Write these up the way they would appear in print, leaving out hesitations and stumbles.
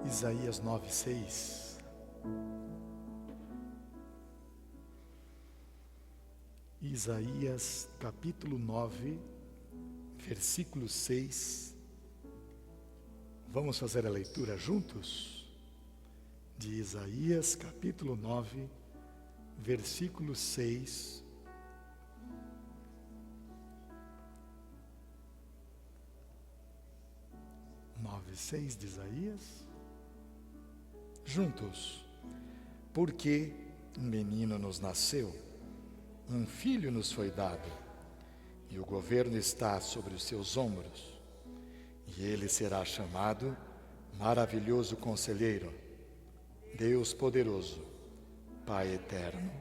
Isaías 9:6. Isaías capítulo 9, versículo 6. Vamos fazer a leitura juntos? De Isaías capítulo 9, versículo 6. Nove, 6 de Isaías. Juntos. Porque um menino nos nasceu, um filho nos foi dado, e o governo está sobre os seus ombros. E ele será chamado Maravilhoso Conselheiro, Deus Poderoso, Pai Eterno,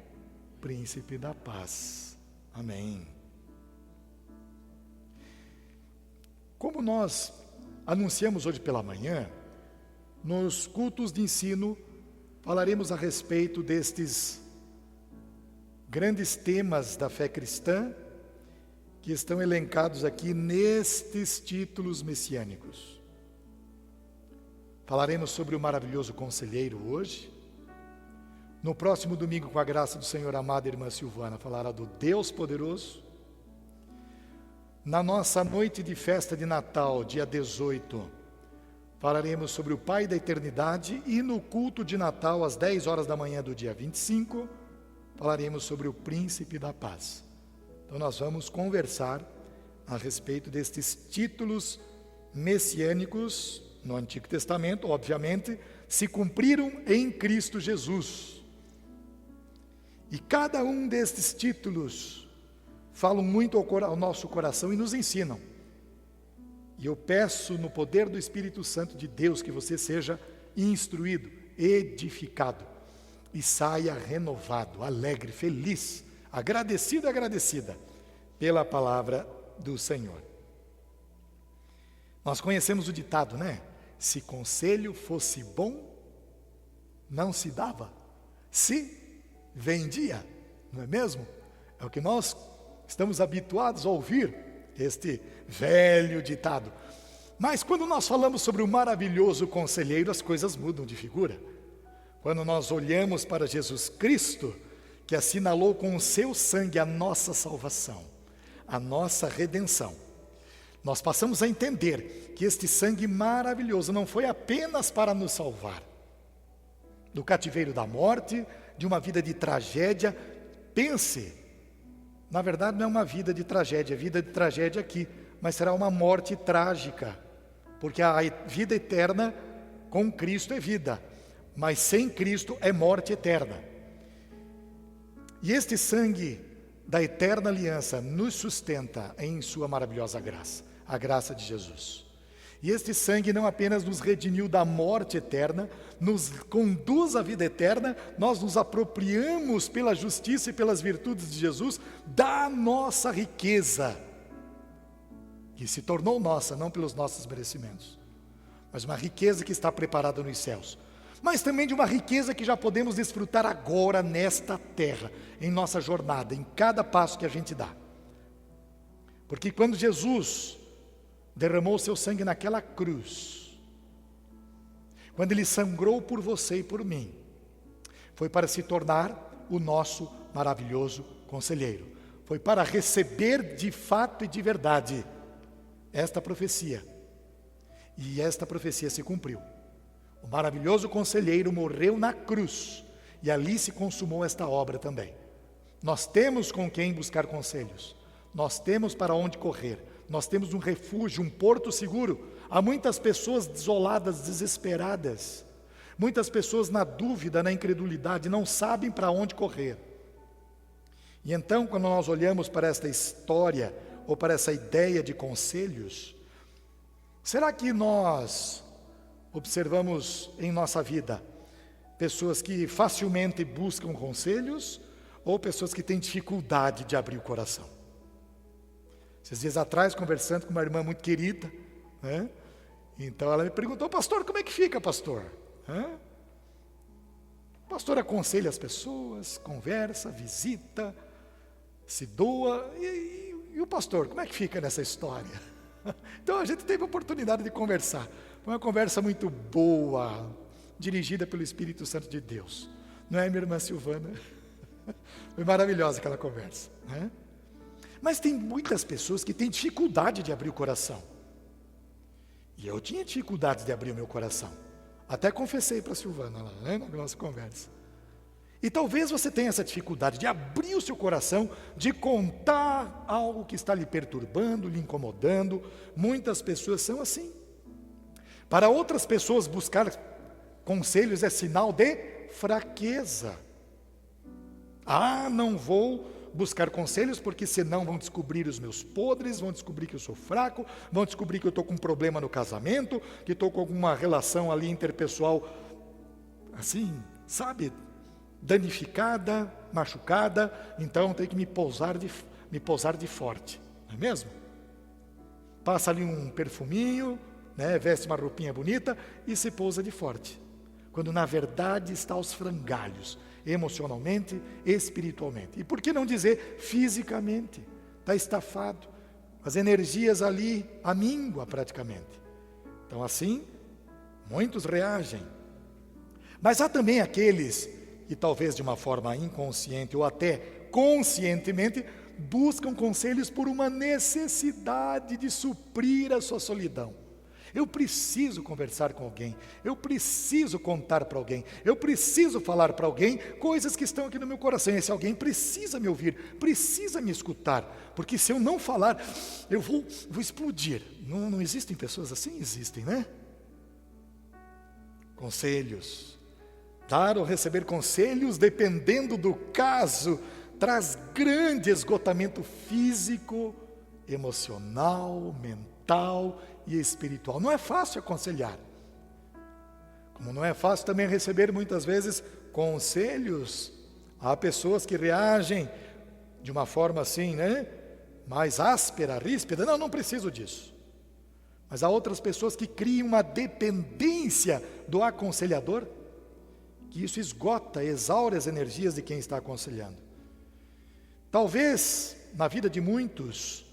Príncipe da Paz. Amém. Como nós anunciamos hoje pela manhã, nos cultos de ensino, falaremos a respeito destes grandes temas da fé cristã, que estão elencados aqui nestes títulos messiânicos. Falaremos sobre o maravilhoso conselheiro hoje. No próximo domingo, com a graça do Senhor, a amada irmã Silvana falará do Deus poderoso. Na nossa noite de festa de Natal, dia 18, falaremos sobre o Pai da Eternidade, e no culto de Natal, às 10 horas da manhã do dia 25, falaremos sobre o Príncipe da Paz. Então nós vamos conversar a respeito destes títulos messiânicos no Antigo Testamento, obviamente, se cumpriram em Cristo Jesus. E cada um destes títulos falam muito ao nosso coração e nos ensinam. E eu peço no poder do Espírito Santo de Deus que você seja instruído, edificado e saia renovado, alegre, feliz, agradecido e agradecida pela palavra do Senhor. Nós conhecemos o ditado, né? Se conselho fosse bom, não se dava, se vendia, não é mesmo? É o que nós estamos habituados a ouvir, este velho ditado. Mas quando nós falamos sobre o maravilhoso conselheiro, as coisas mudam de figura. Quando nós olhamos para Jesus Cristo, que assinalou com o seu sangue a nossa salvação, a nossa redenção, nós passamos a entender que este sangue maravilhoso não foi apenas para nos salvar do cativeiro da morte, de uma vida de tragédia. Pense, na verdade não é uma vida de tragédia aqui, mas será uma morte trágica, porque a vida eterna com Cristo é vida, mas sem Cristo é morte eterna. E este sangue da eterna aliança nos sustenta em sua maravilhosa graça, a graça de Jesus. E este sangue não apenas nos redimiu da morte eterna, nos conduz à vida eterna, nós nos apropriamos pela justiça e pelas virtudes de Jesus da nossa riqueza, que se tornou nossa, não pelos nossos merecimentos, mas uma riqueza que está preparada nos céus, mas também de uma riqueza que já podemos desfrutar agora nesta terra, em nossa jornada, em cada passo que a gente dá. Porque quando Jesus derramou seu sangue naquela cruz, quando Ele sangrou por você e por mim, foi para se tornar o nosso maravilhoso conselheiro. Foi para receber de fato e de verdade esta profecia. E esta profecia se cumpriu. O maravilhoso conselheiro morreu na cruz, e ali se consumou esta obra também. Nós temos com quem buscar conselhos, nós temos para onde correr, nós temos um refúgio, um porto seguro. Há muitas pessoas desoladas, desesperadas, muitas pessoas na dúvida, na incredulidade, não sabem para onde correr. E então, quando nós olhamos para esta história, ou para essa ideia de conselhos, será que nós observamos em nossa vida pessoas que facilmente buscam conselhos, ou pessoas que têm dificuldade de abrir o coração? Esses dias atrás, conversando com uma irmã muito querida, né? Então ela me perguntou: pastor, como é que fica, pastor? O pastor aconselha as pessoas, conversa, visita, se doa, e o pastor, como é que fica nessa história? Então a gente teve a oportunidade de conversar. Foi uma conversa muito boa, dirigida pelo Espírito Santo de Deus. Não é, minha irmã Silvana? Foi maravilhosa aquela conversa, né? Mas tem muitas pessoas que têm dificuldade de abrir o coração. E eu tinha dificuldade de abrir o meu coração. Até confessei para a Silvana lá, né, na nossa conversa. E talvez você tenha essa dificuldade de abrir o seu coração, de contar algo que está lhe perturbando, lhe incomodando. Muitas pessoas são assim. Para outras pessoas, buscar conselhos é sinal de fraqueza. Não vou buscar conselhos porque senão vão descobrir os meus podres, vão descobrir que eu sou fraco, vão descobrir que eu estou com um problema no casamento, que estou com alguma relação ali interpessoal, assim, sabe, danificada, machucada, então tem que me pousar de forte, não é mesmo? Passa ali um perfuminho, né, veste uma roupinha bonita e se pousa de forte, quando na verdade está aos frangalhos, emocionalmente, espiritualmente. E por que não dizer fisicamente? Está estafado, as energias ali amíngua praticamente. Então assim, muitos reagem. Mas há também aqueles que talvez de uma forma inconsciente ou até conscientemente buscam conselhos por uma necessidade de suprir a sua solidão. Eu preciso conversar com alguém, eu preciso contar para alguém, eu preciso falar para alguém coisas que estão aqui no meu coração. Esse alguém precisa me ouvir, precisa me escutar, porque se eu não falar, eu vou explodir. Não existem pessoas assim? Existem, né? Conselhos. Dar ou receber conselhos, dependendo do caso, traz grande esgotamento físico, emocional, mental e espiritual. Não é fácil aconselhar. Como não é fácil também receber muitas vezes conselhos. Há pessoas que reagem de uma forma assim, né? Mais áspera, ríspida. Não preciso disso. Mas há outras pessoas que criam uma dependência do aconselhador, que isso esgota, exaure as energias de quem está aconselhando. Talvez, na vida de muitos,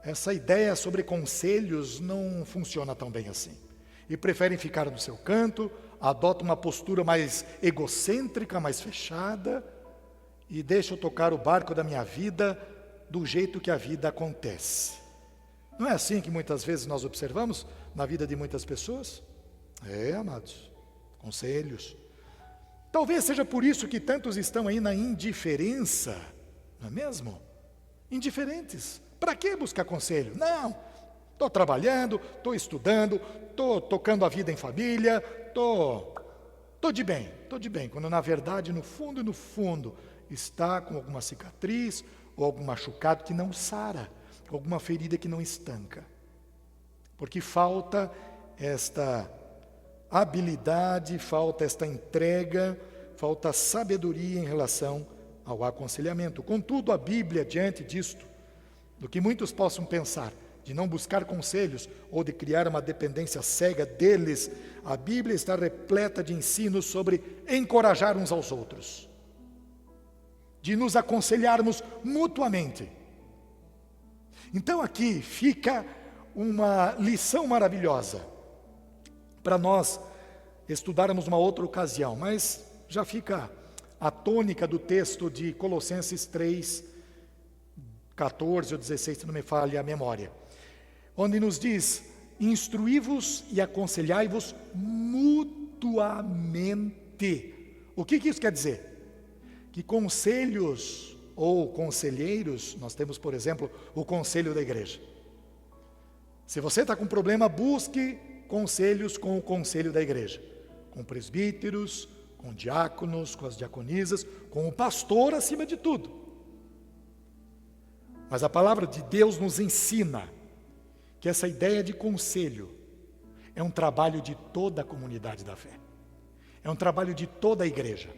essa ideia sobre conselhos não funciona tão bem assim. E preferem ficar no seu canto, adotam uma postura mais egocêntrica, mais fechada, e deixam tocar o barco da minha vida do jeito que a vida acontece. Não é assim que muitas vezes nós observamos na vida de muitas pessoas? Amados, conselhos. Talvez seja por isso que tantos estão aí na indiferença, não é mesmo? Indiferentes. Para que buscar conselho? Não, estou trabalhando, estou estudando, estou tocando a vida em família, estou de bem, quando na verdade, no fundo, está com alguma cicatriz ou algum machucado que não sara, alguma ferida que não estanca. Porque falta esta habilidade, falta esta entrega, falta sabedoria em relação ao aconselhamento. Contudo, a Bíblia, diante disto, do que muitos possam pensar, de não buscar conselhos ou de criar uma dependência cega deles, a Bíblia está repleta de ensinos sobre encorajar uns aos outros, de nos aconselharmos mutuamente. Então aqui fica uma lição maravilhosa para nós estudarmos uma outra ocasião, mas já fica a tônica do texto de Colossenses 3, 14 ou 16, se não me falha a memória, onde nos diz: instruí-vos e aconselhai-vos mutuamente. O que isso quer dizer? Que conselhos ou conselheiros, nós temos, por exemplo, o conselho da igreja. Se você está com problema, busque conselhos com o conselho da igreja, com presbíteros, com diáconos, com as diaconisas, com o pastor acima de tudo. Mas a palavra de Deus nos ensina que essa ideia de conselho é um trabalho de toda a comunidade da fé. É um trabalho de toda a igreja.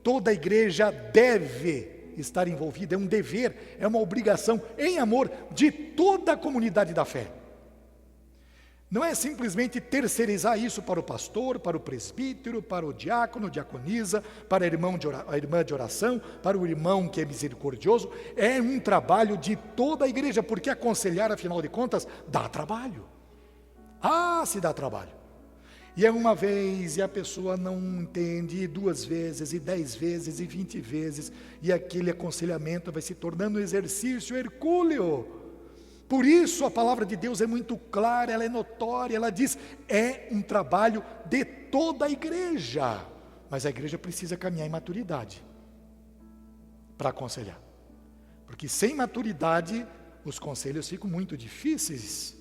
Toda a igreja deve estar envolvida, é um dever, é uma obrigação em amor de toda a comunidade da fé. Não é simplesmente terceirizar isso para o pastor, para o presbítero, para o diácono, diaconisa, para a irmã de oração, para o irmão que é misericordioso. É um trabalho de toda a igreja, porque aconselhar, afinal de contas, dá trabalho. Se dá trabalho. E é uma vez, e a pessoa não entende, e 2 vezes, e 10 vezes, e 20 vezes, e aquele aconselhamento vai se tornando um exercício hercúleo. Por isso a palavra de Deus é muito clara, ela é notória, ela diz, é um trabalho de toda a igreja. Mas a igreja precisa caminhar em maturidade para aconselhar. Porque sem maturidade, os conselhos ficam muito difíceis.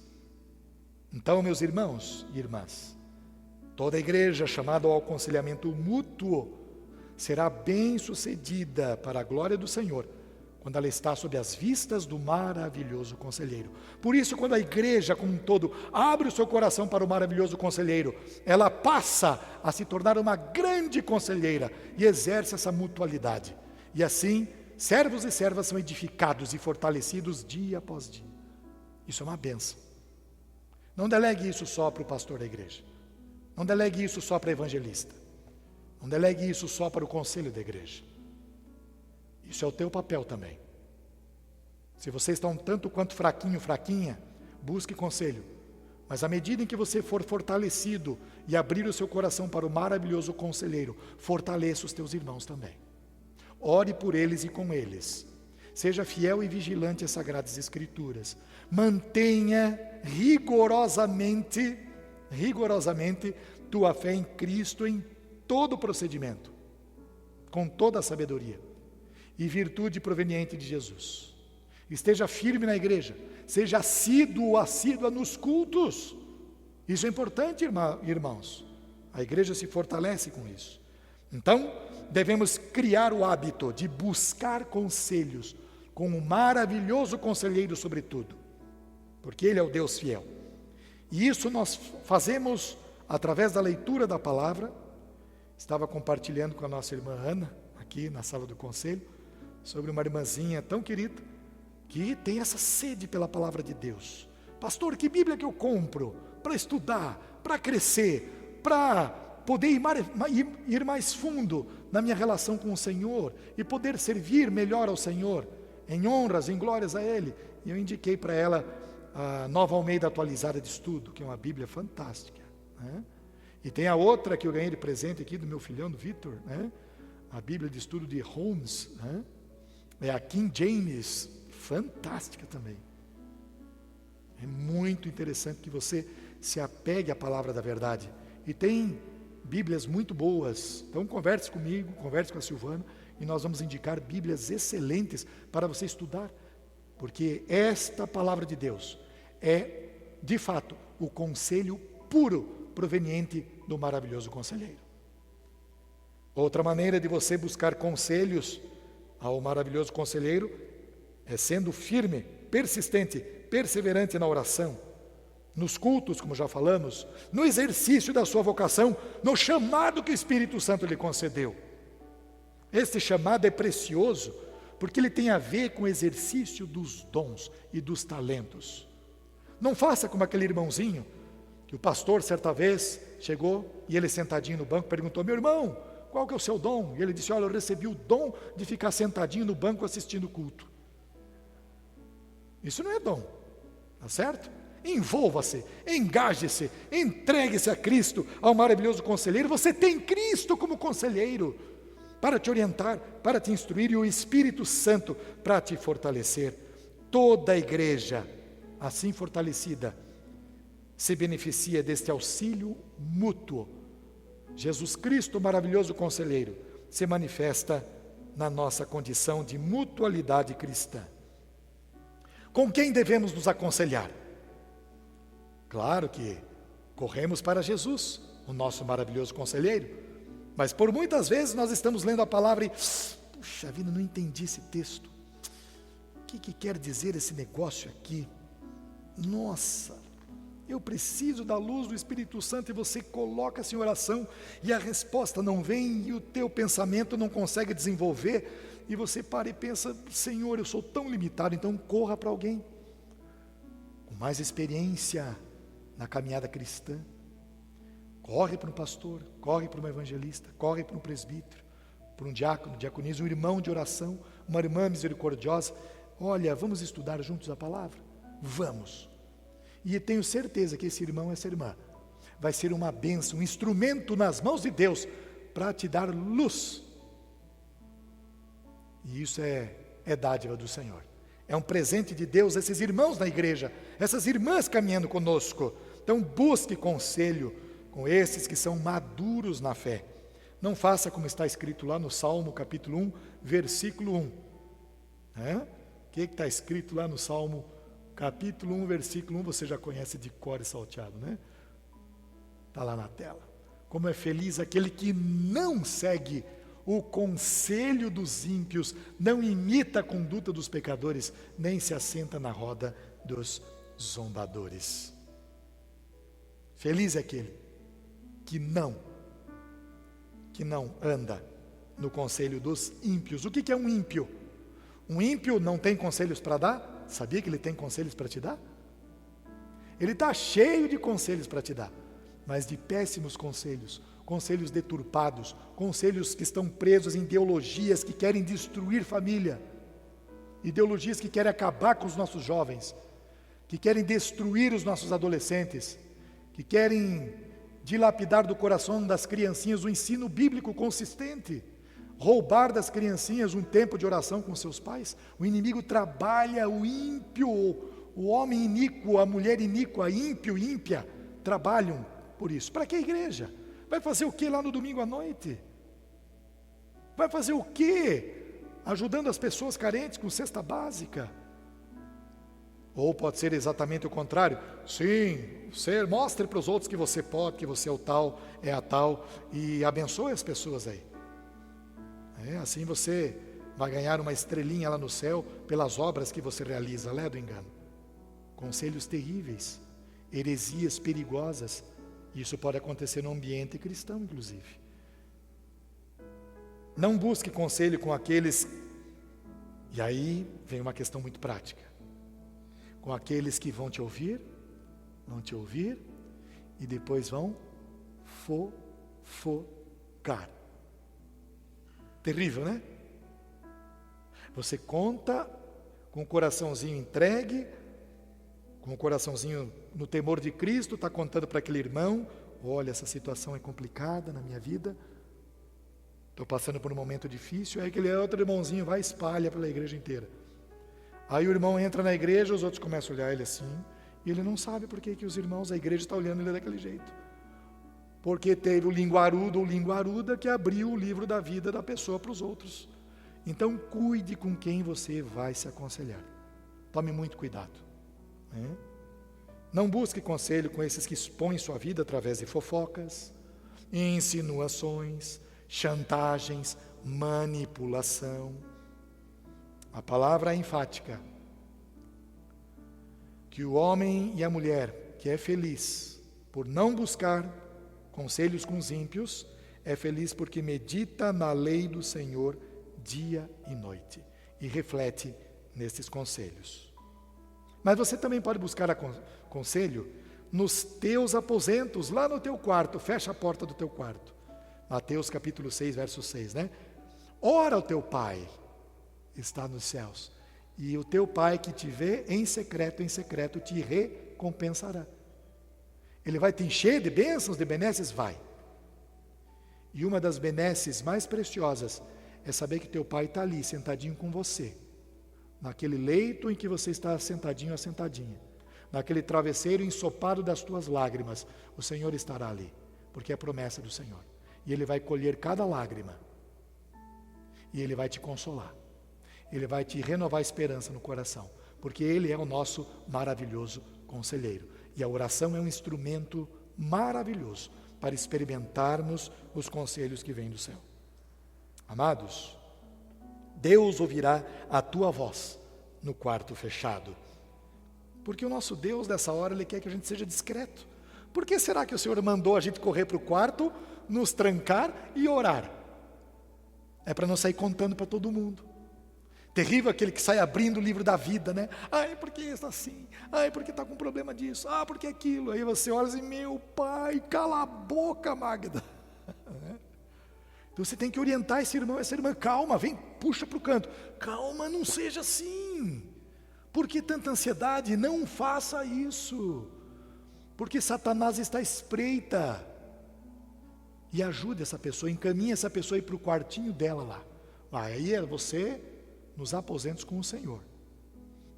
Então, meus irmãos e irmãs, toda a igreja chamada ao aconselhamento mútuo será bem-sucedida para a glória do Senhor, quando ela está sob as vistas do maravilhoso conselheiro. Por isso, quando a igreja como um todo abre o seu coração para o maravilhoso conselheiro, ela passa a se tornar uma grande conselheira e exerce essa mutualidade. E assim, servos e servas são edificados e fortalecidos dia após dia. Isso é uma bênção. Não delegue isso só para o pastor da igreja. Não delegue isso só para o evangelista. Não delegue isso só para o conselho da igreja. Isso é o teu papel também. Se você está um tanto quanto fraquinho, fraquinha, busque conselho. Mas à medida em que você for fortalecido e abrir o seu coração para o maravilhoso conselheiro, fortaleça os teus irmãos também. Ore por eles e com eles. Seja fiel e vigilante às Sagradas Escrituras. Mantenha rigorosamente tua fé em Cristo em todo o procedimento, com toda a sabedoria e virtude proveniente de Jesus. Esteja firme na igreja, seja assídua nos cultos. Isso é importante, irmãos. A igreja se fortalece com isso. Então, devemos criar o hábito de buscar conselhos com um maravilhoso conselheiro sobre tudo, porque Ele é o Deus fiel. E isso nós fazemos através da leitura da palavra. Estava compartilhando com a nossa irmã Ana, aqui na sala do conselho, sobre uma irmãzinha tão querida, que tem essa sede pela palavra de Deus. Pastor, que Bíblia que eu compro para estudar, para crescer, para poder ir mais fundo na minha relação com o Senhor e poder servir melhor ao Senhor, em honras, em glórias a Ele? E eu indiquei para ela a Nova Almeida Atualizada de Estudo, que é uma Bíblia fantástica, né? E tem a outra que eu ganhei de presente aqui do meu filhão, do Vitor, né? A Bíblia de Estudo de Holmes, né? É a King James, fantástica também. É muito interessante que você se apegue à palavra da verdade. E tem Bíblias muito boas. Então converse comigo, converse com a Silvana, e nós vamos indicar Bíblias excelentes para você estudar. Porque esta palavra de Deus é, de fato, o conselho puro proveniente do maravilhoso conselheiro. Outra maneira de você buscar conselhos ao maravilhoso conselheiro é sendo firme, persistente, perseverante na oração, nos cultos, como já falamos, no exercício da sua vocação, no chamado que o Espírito Santo lhe concedeu. Este chamado é precioso, porque ele tem a ver com o exercício dos dons e dos talentos. Não faça como aquele irmãozinho, que o pastor certa vez chegou, e ele sentadinho no banco perguntou: meu irmão, qual que é o seu dom? E ele disse: olha, eu recebi o dom de ficar sentadinho no banco assistindo o culto. Isso não é dom, tá certo? Envolva-se, engaje-se, entregue-se a Cristo, ao maravilhoso conselheiro. Você tem Cristo como conselheiro, para te orientar, para te instruir, e o Espírito Santo para te fortalecer. Toda a igreja, assim fortalecida, se beneficia deste auxílio mútuo. Jesus Cristo, maravilhoso conselheiro, se manifesta na nossa condição de mutualidade cristã. Com quem devemos nos aconselhar? Claro que corremos para Jesus, o nosso maravilhoso conselheiro, mas por muitas vezes nós estamos lendo a palavra e, puxa vida, não entendi esse texto. O que quer dizer esse negócio aqui? Nossa, eu preciso da luz do Espírito Santo, e você coloca-se em oração e a resposta não vem, e o teu pensamento não consegue desenvolver, e você para e pensa: Senhor, eu sou tão limitado. Então corra para alguém com mais experiência na caminhada cristã. Corre para um pastor, corre para um evangelista, corre para um presbítero, para um diácono, diaconisa, um irmão de oração, uma irmã misericordiosa. Olha, vamos estudar juntos a palavra? Vamos. E tenho certeza que esse irmão, essa irmã, vai ser uma bênção, um instrumento nas mãos de Deus para te dar luz. E isso é dádiva do Senhor. É um presente de Deus, esses irmãos na igreja, essas irmãs caminhando conosco. Então busque conselho com esses que são maduros na fé. Não faça como está escrito lá no Salmo capítulo 1, versículo 1. O que está escrito lá no Salmo capítulo 1, versículo 1? Você já conhece de cor e salteado, né? Está lá na tela. Como é feliz aquele que não segue o conselho dos ímpios, não imita a conduta dos pecadores, nem se assenta na roda dos zombadores. Feliz é aquele que não anda no conselho dos ímpios. O que é um ímpio? Um ímpio não tem conselhos para dar? Sabia que ele tem conselhos para te dar? Ele está cheio de conselhos para te dar, mas de péssimos conselhos, conselhos deturpados, conselhos que estão presos em ideologias que querem destruir família, ideologias que querem acabar com os nossos jovens, que querem destruir os nossos adolescentes, que querem dilapidar do coração das criancinhas o ensino bíblico consistente, roubar das criancinhas um tempo de oração com seus pais. O inimigo trabalha, o ímpio, o homem iníquo, a mulher iníqua, ímpio, ímpia, trabalham por isso. Para que a igreja? Vai fazer o que lá no domingo à noite? Vai fazer o que ajudando as pessoas carentes com cesta básica? Ou pode ser exatamente o contrário. Sim, mostre para os outros que você pode, que você é o tal, é a tal, e abençoe as pessoas aí. Assim você vai ganhar uma estrelinha lá no céu pelas obras que você realiza, lé do engano. Conselhos terríveis, heresias perigosas. Isso pode acontecer no ambiente cristão, inclusive. Não busque conselho com aqueles, e aí vem uma questão muito prática, com aqueles que vão te ouvir e depois vão fofocar. Terrível, né? Você conta com o coraçãozinho entregue, com o coraçãozinho no temor de Cristo, está contando para aquele irmão: olha, essa situação é complicada na minha vida, estou passando por um momento difícil. Aí aquele outro irmãozinho vai e espalha pela igreja inteira. Aí o irmão entra na igreja, os outros começam a olhar ele assim, e ele não sabe por que os irmãos, a igreja está olhando ele daquele jeito. Porque teve o linguarudo ou linguaruda que abriu o livro da vida da pessoa para os outros. Então cuide com quem você vai se aconselhar. Tome muito cuidado. Não busque conselho com esses que expõem sua vida através de fofocas, insinuações, chantagens, manipulação. A palavra é enfática, que o homem e a mulher que é feliz por não buscar conselhos com os ímpios, é feliz porque medita na lei do Senhor dia e noite e reflete nesses conselhos. Mas você também pode buscar conselho nos teus aposentos, lá no teu quarto. Fecha a porta do teu quarto. Mateus capítulo 6, verso 6, né? Ora, o teu Pai está nos céus, e o teu Pai que te vê em secreto te recompensará. Ele vai te encher de bênçãos, de benesses? Vai. E uma das benesses mais preciosas é saber que teu Pai está ali, sentadinho com você, naquele leito em que você está sentadinho ou sentadinha, naquele travesseiro ensopado das tuas lágrimas. O Senhor estará ali, porque é a promessa do Senhor. E Ele vai colher cada lágrima, e Ele vai te consolar, Ele vai te renovar a esperança no coração, porque Ele é o nosso maravilhoso conselheiro. E a oração é um instrumento maravilhoso para experimentarmos os conselhos que vêm do céu. Amados, Deus ouvirá a tua voz no quarto fechado. Porque o nosso Deus, nessa hora, Ele quer que a gente seja discreto. Por que será que o Senhor mandou a gente correr para o quarto, nos trancar e orar? É para não sair contando para todo mundo. Terrível aquele que sai abrindo o livro da vida, né? Ai, porque está assim? Ai, porque está com problema disso? Ah, porque aquilo? Aí você olha assim, meu pai, cala a boca, Magda. Então você tem que orientar esse irmão, essa irmã, calma, vem, puxa para o canto. Calma, não seja assim. Por que tanta ansiedade? Não faça isso. Porque Satanás está à espreita. E ajude essa pessoa, encaminhe essa pessoa para o quartinho dela lá. Aí é você nos aposentos com o Senhor.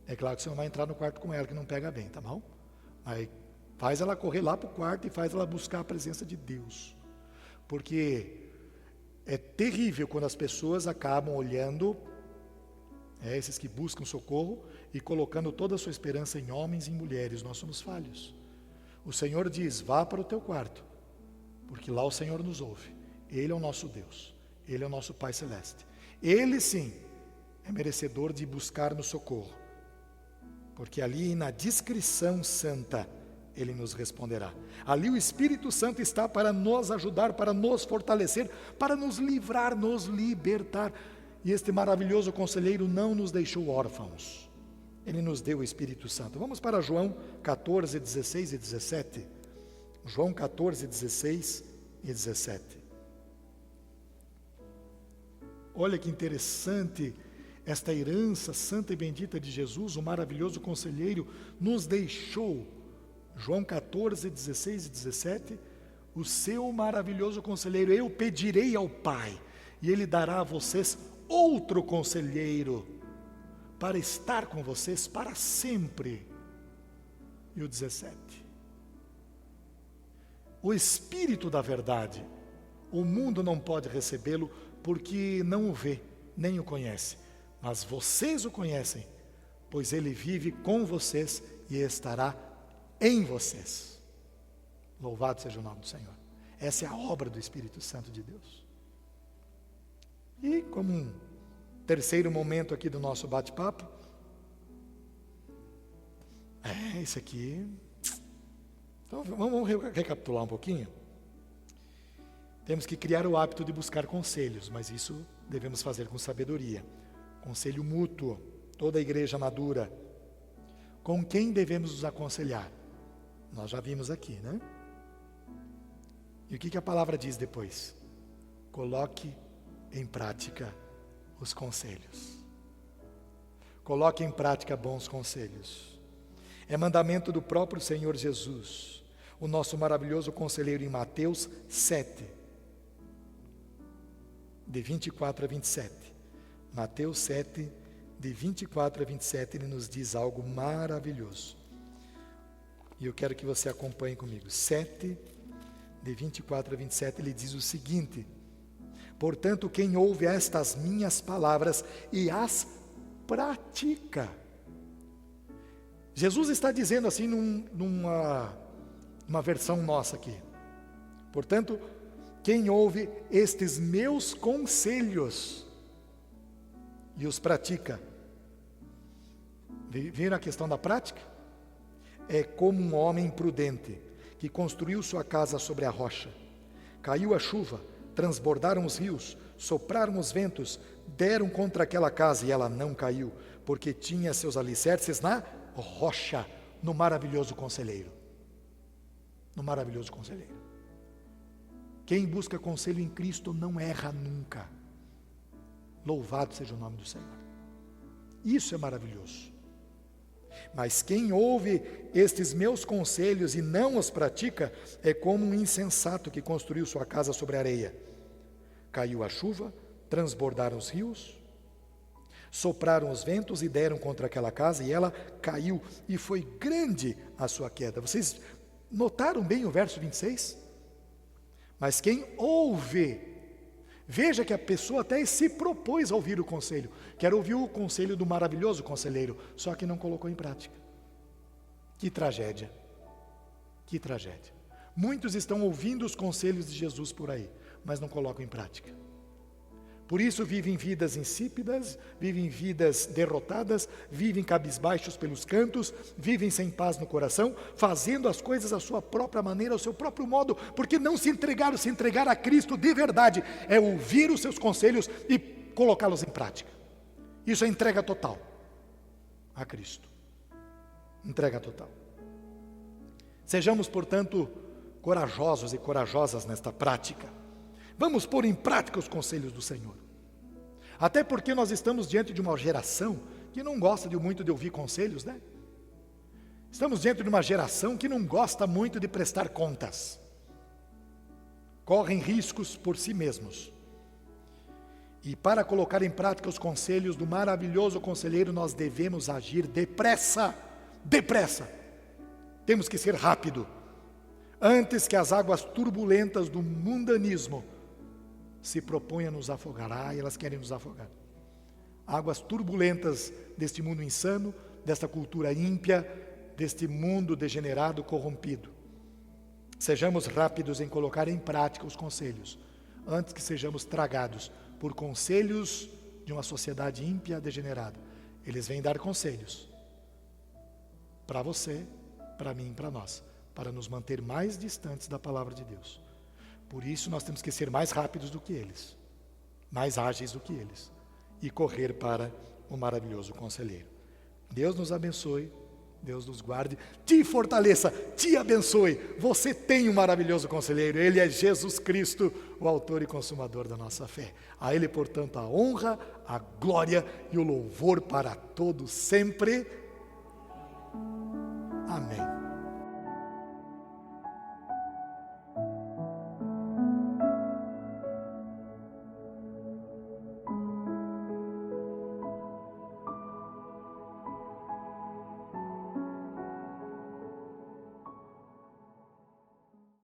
É claro que você não vai entrar no quarto com ela, que não pega bem, tá bom? Aí faz ela correr lá para o quarto e faz ela buscar a presença de Deus. Porque é terrível quando as pessoas acabam olhando, esses que buscam socorro, e colocando toda a sua esperança em homens e em mulheres. Nós somos falhos. O Senhor diz, vá para o teu quarto, porque lá o Senhor nos ouve. Ele é o nosso Deus, Ele é o nosso Pai Celeste. Ele sim é merecedor de buscar no socorro, porque ali na discrição santa Ele nos responderá. Ali o Espírito Santo está para nos ajudar, para nos fortalecer, para nos livrar, nos libertar. E este maravilhoso conselheiro não nos deixou órfãos. Ele nos deu o Espírito Santo. Vamos para João 14, 16 e 17. João 14, 16 e 17. Olha que interessante esta herança santa e bendita de Jesus, o maravilhoso conselheiro, nos deixou. João 14, 16 e 17. O seu maravilhoso conselheiro, eu pedirei ao Pai, e Ele dará a vocês outro conselheiro, para estar com vocês para sempre. E o 17. O Espírito da verdade, o mundo não pode recebê-lo, porque não o vê, nem o conhece. Mas vocês o conhecem, pois ele vive com vocês e estará em vocês. Louvado seja o nome do Senhor. Essa é a obra do Espírito Santo de Deus. E como um terceiro momento aqui do nosso bate-papo, esse aqui. Então vamos recapitular um pouquinho. Temos que criar o hábito de buscar conselhos, mas isso devemos fazer com sabedoria. Conselho mútuo, toda a igreja madura. Com quem devemos nos aconselhar? Nós já vimos aqui, né? E o que a palavra diz depois? Coloque em prática os conselhos. Coloque em prática bons conselhos. É mandamento do próprio Senhor Jesus, o nosso maravilhoso conselheiro em Mateus 7, de 24 a 27. Mateus 7, de 24 a 27, ele nos diz algo maravilhoso. E eu quero que você acompanhe comigo. 7, de 24 a 27, ele diz o seguinte: portanto, quem ouve estas minhas palavras e as pratica. Jesus está dizendo assim numa versão nossa aqui. Portanto, quem ouve estes meus conselhos e os pratica. Viram a questão da prática? É como um homem prudente que construiu sua casa sobre a rocha. Caiu a chuva, transbordaram os rios, sopraram os ventos, deram contra aquela casa e ela não caiu, porque tinha seus alicerces na rocha, no maravilhoso conselheiro. No maravilhoso conselheiro. Quem busca conselho em Cristo não erra nunca. Louvado seja o nome do Senhor. Isso é maravilhoso. Mas quem ouve estes meus conselhos e não os pratica, é como um insensato que construiu sua casa sobre a areia. Caiu a chuva, transbordaram os rios, sopraram os ventos e deram contra aquela casa, e ela caiu, e foi grande a sua queda. Vocês notaram bem o verso 26? Mas quem ouve, veja que a pessoa até se propôs a ouvir o conselho. Quer ouvir o conselho do maravilhoso conselheiro, só que não colocou em prática. Que tragédia. Que tragédia. Muitos estão ouvindo os conselhos de Jesus por aí, mas não colocam em prática. Por isso vivem vidas insípidas, vivem vidas derrotadas, vivem cabisbaixos pelos cantos, vivem sem paz no coração, fazendo as coisas à sua própria maneira, ao seu próprio modo, porque não se entregaram. Se entregar a Cristo de verdade é ouvir os seus conselhos e colocá-los em prática. Isso é entrega total a Cristo. Entrega total. Sejamos, portanto, corajosos e corajosas nesta prática. Vamos pôr em prática os conselhos do Senhor. Até porque nós estamos diante de uma geração que não gosta muito de ouvir conselhos, né? Estamos diante de uma geração que não gosta muito de prestar contas. Correm riscos por si mesmos. E para colocar em prática os conselhos do maravilhoso conselheiro, nós devemos agir depressa. Depressa. Temos que ser rápido. Antes que as águas turbulentas do mundanismo se proponham a nos afogar. E elas querem nos afogar. Águas turbulentas deste mundo insano, desta cultura ímpia, deste mundo degenerado, corrompido. Sejamos rápidos em colocar em prática os conselhos, antes que sejamos tragados por conselhos de uma sociedade ímpia, degenerada. Eles vêm dar conselhos para você, para mim, para nós, para nos manter mais distantes da palavra de Deus. Por isso nós temos que ser mais rápidos do que eles, mais ágeis do que eles, e correr para o maravilhoso conselheiro. Deus nos abençoe, Deus nos guarde, te fortaleça, te abençoe. Você tem um maravilhoso conselheiro, Ele é Jesus Cristo, o autor e consumador da nossa fé. A Ele, portanto, a honra, a glória e o louvor para todos sempre. Amém.